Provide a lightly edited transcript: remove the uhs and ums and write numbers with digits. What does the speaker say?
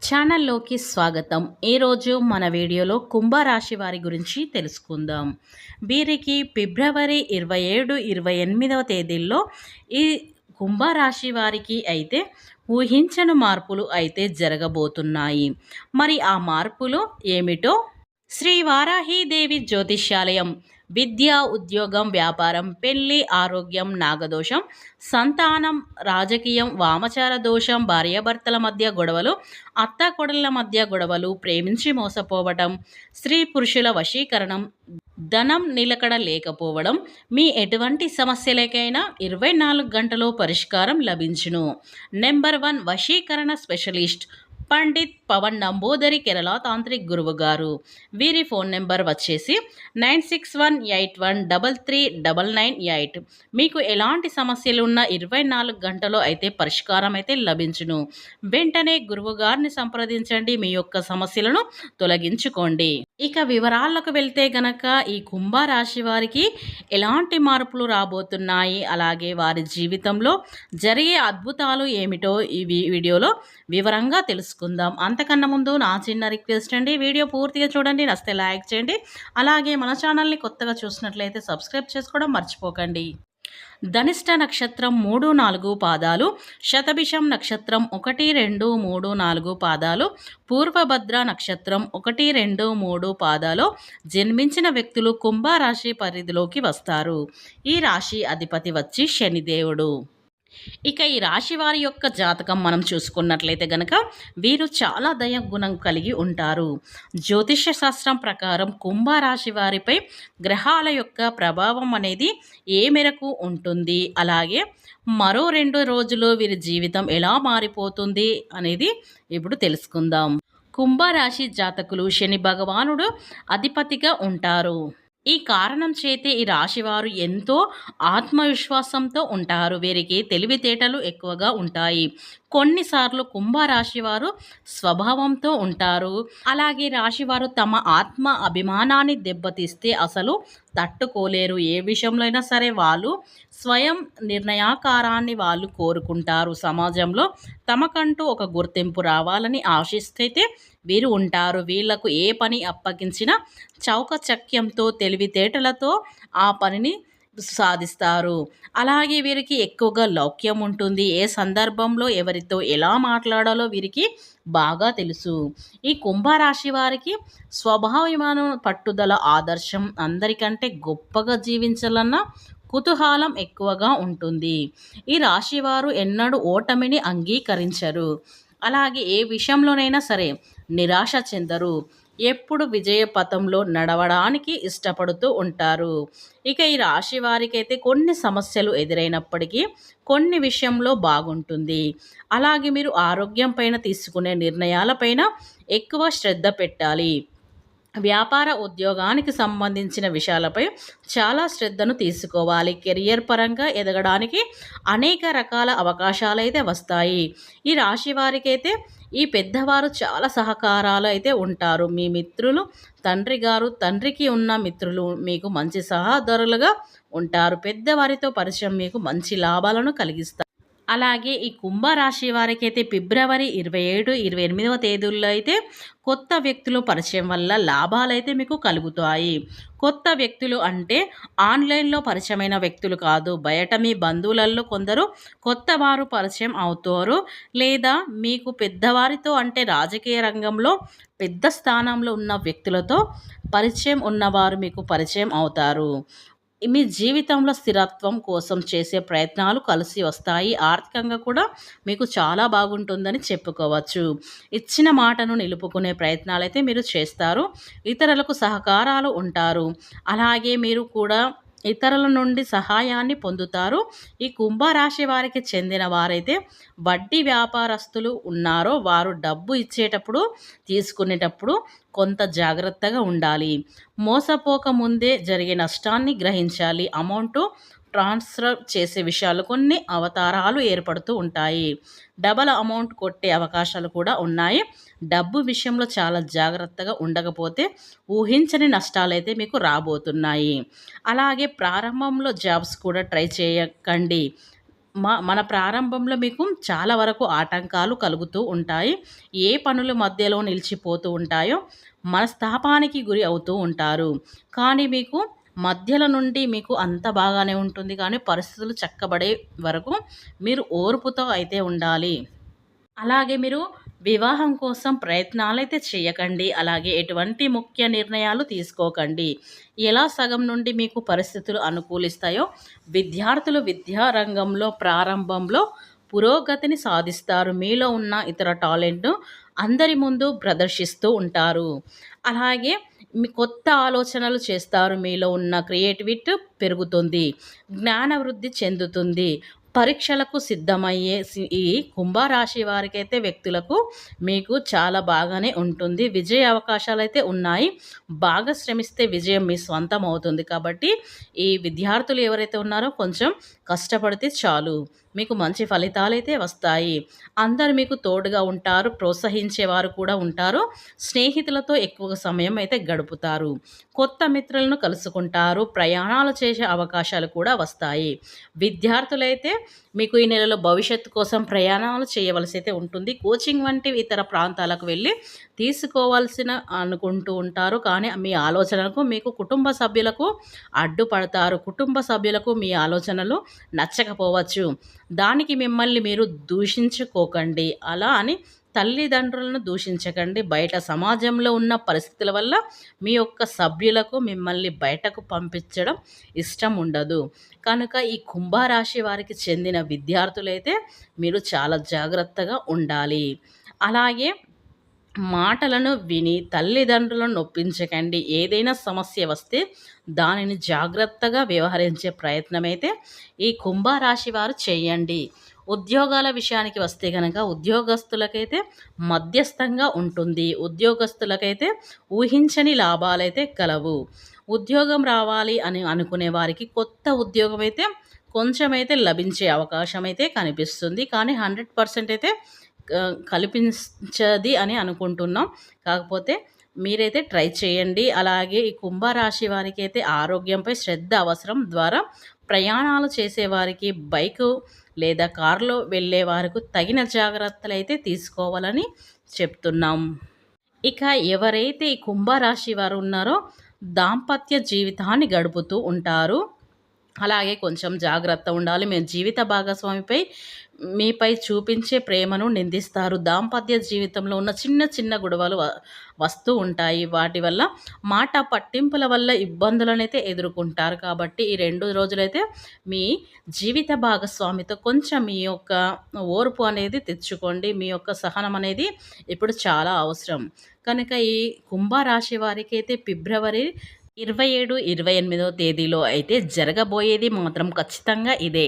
ఛానల్లోకి స్వాగతం. ఈరోజు మన వీడియోలో కుంభరాశి వారి గురించి తెలుసుకుందాం. వీరికి ఫిబ్రవరి 27, 28వ తేదీల్లో ఈ కుంభరాశి వారికి అయితే ఊహించని మార్పులు అయితే జరగబోతున్నాయి. మరి ఆ మార్పులు ఏమిటో శ్రీ వారాహీదేవి జ్యోతిష్యాలయం విద్య, ఉద్యోగం, వ్యాపారం, పెళ్లి, ఆరోగ్యం, నాగదోషం, సంతానం, రాజకీయం, వామచార దోషం, భార్యాభర్తల మధ్య గొడవలు, అత్తాకోడళ్ల మధ్య గొడవలు, ప్రేమించి మోసపోవటం, స్త్రీ పురుషుల వశీకరణం, ధనం నిలకడ లేకపోవడం, మీ ఎటువంటి సమస్యలకైనా 24 గంటలో పరిష్కారం లభించును. నెంబర్ 1 వశీకరణ స్పెషలిస్ట్ పండిత్ పవన్ నంబూదరి, కేరళ తాంత్రిక్ గురువు గారు. వీరి ఫోన్ నెంబర్ వచ్చేసి 9618133998. మీకు ఎలాంటి సమస్యలు ఉన్నా 24 గంటలో అయితే పరిష్కారం అయితే లభించును. వెంటనే గురువు గారిని సంప్రదించండి, మీ యొక్క సమస్యలను తొలగించుకోండి. ఇక వివరాలకు వెళ్తే గనక ఈ కుంభరాశి వారికి ఎలాంటి మార్పులు రాబోతున్నాయి, అలాగే వారి జీవితంలో జరిగే అద్భుతాలు ఏమిటో ఈ వీడియోలో వివరంగా తెలుసుకుందాం. అంతకన్నా ముందు నా చిన్న రిక్వెస్ట్ అండి, వీడియో పూర్తిగా చూడండి, నచ్చితే లైక్ చేయండి. అలాగే మన ఛానల్ని కొత్తగా చూసినట్లయితే సబ్స్క్రైబ్ చేసుకోవడం మర్చిపోకండి. ధనిష్ట నక్షత్రం 3, 4 పాదాలు, శతభిషం నక్షత్రం 1, 2, 3, 4 పాదాలు, పూర్వభద్ర నక్షత్రం 1, 2, 3 పాదాలు జన్మించిన వ్యక్తులు కుంభరాశి పరిధిలోకి వస్తారు. ఈ రాశి అధిపతి వచ్చి శనిదేవుడు. ఇక ఈ రాశి వారి యొక్క జాతకం మనం చూసుకున్నట్లయితే గనక వీరు చాలా దయగుణం కలిగి ఉంటారు. జ్యోతిష్య శాస్త్రం ప్రకారం కుంభరాశి వారిపై గ్రహాల యొక్క ప్రభావం అనేది ఏ మేరకు ఉంటుంది, అలాగే మరో 2 రోజుల్లో వీరి జీవితం ఎలా మారిపోతుంది అనేది ఇప్పుడు తెలుసుకుందాం. కుంభరాశి జాతకులు శని భగవానుడు అధిపతిగా ఉంటారు. ఈ కారణం చేతే ఈ రాశివారు ఎంతో ఆత్మవిశ్వాసంతో ఉంటారు. వీరికి తెలివితేటలు ఎక్కువగా ఉంటాయి. కొన్నిసార్లు కుంభరాశి వారు స్వభావంతో ఉంటారు. అలాగే రాశివారు తమ ఆత్మ అభిమానాన్ని దెబ్బతీస్తే అసలు తట్టుకోలేరు. ఏ విషయంలో అయినా సరే వాళ్ళు స్వయం నిర్ణయాకారాన్ని వాళ్ళు కోరుకుంటారు. సమాజంలో తమకంటూ ఒక గుర్తింపు రావాలని ఆశిస్తైతే వీరు ఉంటారు. వీళ్లకు ఏ పని అప్పగించినా చౌకచక్యంతో తెలివితేటలతో ఆ పనిని సాధిస్తారు. అలాగే వీరికి ఎక్కువగా లౌక్యం ఉంటుంది. ఏ సందర్భంలో ఎవరితో ఎలా మాట్లాడాలో వీరికి బాగా తెలుసు. ఈ కుంభరాశి వారికి స్వభావమానం, పట్టుదల, ఆదర్శం, అందరికంటే గొప్పగా జీవించాలన్న కుతూహలం ఎక్కువగా ఉంటుంది. ఈ రాశివారు ఎన్నడూ ఓటమిని అంగీకరించరు. అలాగే ఏ విషయంలోనైనా సరే నిరాశ చెందరు. ఎప్పుడు విజయ పథంలో నడవడానికి ఇష్టపడుతూ ఉంటారు. ఇక ఈ రాశి వారికైతే కొన్ని సమస్యలు ఎదురైనప్పటికీ కొన్ని విషయంలో బాగుంటుంది. అలాగే మీరు ఆరోగ్యం పైన తీసుకునే నిర్ణయాలపైన ఎక్కువ శ్రద్ధ పెట్టాలి. వ్యాపార, ఉద్యోగానికి సంబంధించిన విషయాలపై చాలా శ్రద్ధను తీసుకోవాలి. కెరియర్ పరంగా ఎదగడానికి అనేక రకాల అవకాశాలు అయితే వస్తాయి. ఈ రాశి వారికైతే ఈ పెద్దవారు చాలా సహకారాలు అయితే ఉంటారు. మీ మిత్రులు, తండ్రికి ఉన్న మిత్రులు మీకు మంచి సహోదరులుగా ఉంటారు. పెద్దవారితో పరిచయం మీకు మంచి లాభాలను కలిగిస్తారు. అలాగే ఈ కుంభరాశి వారికైతే ఫిబ్రవరి 27, 28వ తేదీల్లో అయితే కొత్త వ్యక్తులు పరిచయం వల్ల లాభాలైతే మీకు కలుగుతాయి. కొత్త వ్యక్తులు అంటే ఆన్లైన్లో పరిచయమైన వ్యక్తులు కాదు, బయట మీ బంధువులలో కొందరు కొత్త వారు పరిచయం అవుతారు. లేదా మీకు పెద్దవారితో అంటే రాజకీయ రంగంలో పెద్ద స్థానంలో ఉన్న వ్యక్తులతో పరిచయం ఉన్నవారు మీకు పరిచయం అవుతారు. మీ జీవితంలో స్థిరత్వం కోసం చేసే ప్రయత్నాలు కలిసి వస్తాయి. ఆర్థికంగా కూడా మీకు చాలా బాగుంటుందని చెప్పుకోవచ్చు. ఇచ్చిన మాటను నిలుపుకునే ప్రయత్నాలు అయితే మీరు చేస్తారు. ఇతరులకు సహకారాలు ఉంటారు. అలాగే మీరు కూడా ఇతరుల నుండి సహాయాన్ని పొందుతారు. ఈ కుంభరాశి వారికి చెందిన వారైతే వడ్డీ వ్యాపారస్తులు ఉన్నారో వారు డబ్బు ఇచ్చేటప్పుడు, తీసుకునేటప్పుడు కొంత జాగ్రత్తగా ఉండాలి. మోసపోక ముందే జరిగే నష్టాన్ని గ్రహించాలి. అమౌంట్ ట్రాన్స్ఫర్ చేసే విషయాలు కొన్ని అవతారాలు ఏర్పడుతూ ఉంటాయి. డబల్ అమౌంట్ కొట్టే అవకాశాలు కూడా ఉన్నాయి. డబ్బు విషయంలో చాలా జాగ్రత్తగా ఉండకపోతే ఊహించని నష్టాలైతే మీకు రాబోతున్నాయి. అలాగే ప్రారంభంలో జాబ్స్ కూడా ట్రై చేయకండి. మన ప్రారంభంలో మీకు చాలా వరకు ఆటంకాలు కలుగుతూ ఉంటాయి. ఏ పనులు మధ్యలో నిలిచిపోతూ ఉంటాయో మనస్తాపానికి గురి అవుతూ ఉంటారు. కానీ మీకు మధ్యలో నుండి మీకు అంత బాగానే ఉంటుంది, కానీ పరిస్థితులు చక్కబడే వరకు మీరు ఓర్పుతో అయితే ఉండాలి. అలాగే మీరు వివాహం కోసం ప్రయత్నాలైతే చేయకండి. అలాగే ఎటువంటి ముఖ్య నిర్ణయాలు తీసుకోకండి. ఎలా సగం నుండి మీకు పరిస్థితులు అనుకూలిస్తాయో విద్యార్థులు విద్యా రంగంలో ప్రారంభంలో పురోగతిని సాధిస్తారు. మీలో ఉన్న ఇతర టాలెంట్‌ను అందరి ముందు ప్రదర్శిస్తూ ఉంటారు. అలాగే మీ కొత్త ఆలోచనలు చేస్తారు. మీలో ఉన్న క్రియేటివిటీ పెరుగుతుంది. జ్ఞాన వృద్ధి చెందుతుంది. పరీక్షలకు సిద్ధమయ్యే ఈ కుంభరాశి వారికైతే వ్యక్తులకు మీకు చాలా బాగానే ఉంటుంది. విజయ అవకాశాలైతే ఉన్నాయి. బాగా శ్రమిస్తే విజయం మీ స్వంతం అవుతుంది. కాబట్టి ఈ విద్యార్థులు ఎవరైతే ఉన్నారో కొంచెం కష్టపడితే చాలు, మీకు మంచి ఫలితాలైతే వస్తాయి. అందరూ మీకు తోడుగా ఉంటారు. ప్రోత్సహించేవారు కూడా ఉంటారు. స్నేహితులతో ఎక్కువ సమయం అయితే గడుపుతారు. కొత్త మిత్రులను కలుసుకుంటారు. ప్రయాణాలు చేసే అవకాశాలు కూడా వస్తాయి. విద్యార్థులైతే మీకు ఈ నెలలో భవిష్యత్తు కోసం ప్రయాణాలు చేయవలసి అయితే ఉంటుంది. కోచింగ్ వంటి ఇతర ప్రాంతాలకు వెళ్ళి తీసుకోవాల్సిన అనుకుంటూ ఉంటారు. కానీ మీ ఆలోచనలకు మీకు కుటుంబ సభ్యులకు అడ్డుపడతారు. కుటుంబ సభ్యులకు మీ ఆలోచనలు నచ్చకపోవచ్చు. దానికి మిమ్మల్ని మీరు దూషించుకోకండి. అలా అని తల్లిదండ్రులను దూషించకండి. బయట సమాజంలో ఉన్న పరిస్థితుల వల్ల మీ యొక్క సభ్యులకు మిమ్మల్ని బయటకు పంపించడం ఇష్టం ఉండదు. కనుక ఈ కుంభరాశి వారికి చెందిన విద్యార్థులైతే మీరు చాలా జాగ్రత్తగా ఉండాలి. అలాగే మాటలను విని తల్లిదండ్రులను నొప్పించకండి. ఏదైనా సమస్య వస్తే దానిని జాగ్రత్తగా వ్యవహరించే ప్రయత్నమైతే ఈ కుంభరాశి వారు చేయండి. ఉద్యోగాల విషయానికి వస్తే కనుక ఉద్యోగస్తులకైతే మధ్యస్థంగా ఉంటుంది. ఉద్యోగస్తులకైతే ఊహించని లాభాలైతే కలవు. ఉద్యోగం రావాలి అని అనుకునే వారికి కొత్త ఉద్యోగం అయితే కొంచెమైతే లభించే అవకాశం అయితే కనిపిస్తుంది. కానీ 100% అయితే కల్పించది అని అనుకుంటున్నాం. కాకపోతే మీరైతే ట్రై చేయండి. అలాగే ఈ కుంభరాశి వారికి అయితే ఆరోగ్యంపై శ్రద్ధ అవసరం. ద్వారా ప్రయాణాలు చేసేవారికి బైకు లేదా కారులో వెళ్ళే వారికి తగిన జాగ్రత్తలు అయితే తీసుకోవాలని చెప్తున్నాం. ఇక ఎవరైతే ఈ కుంభరాశి వారు ఉన్నారో దాంపత్య జీవితాన్ని గడుపుతూ ఉంటారు. అలాగే కొంచెం జాగ్రత్త ఉండాలి. మేము జీవిత భాగస్వామిపై మీపై చూపించే ప్రేమను నిందిస్తారు. దాంపత్య జీవితంలో ఉన్న చిన్న చిన్న గొడవలు వస్తూ ఉంటాయి. వాటి వల్ల మాట పట్టింపుల వల్ల ఇబ్బందులనైతే ఎదుర్కొంటారు. కాబట్టి ఈ 2 రోజులైతే మీ జీవిత భాగస్వామితో కొంచెం మీ యొక్క ఓర్పు అనేది తెచ్చుకోండి. మీ యొక్క సహనం అనేది ఇప్పుడు చాలా అవసరం. కనుక ఈ కుంభరాశి వారికి అయితే ఫిబ్రవరి 27, 28 తేదీలో అయితే జరగబోయేది మాత్రం ఖచ్చితంగా ఇదే.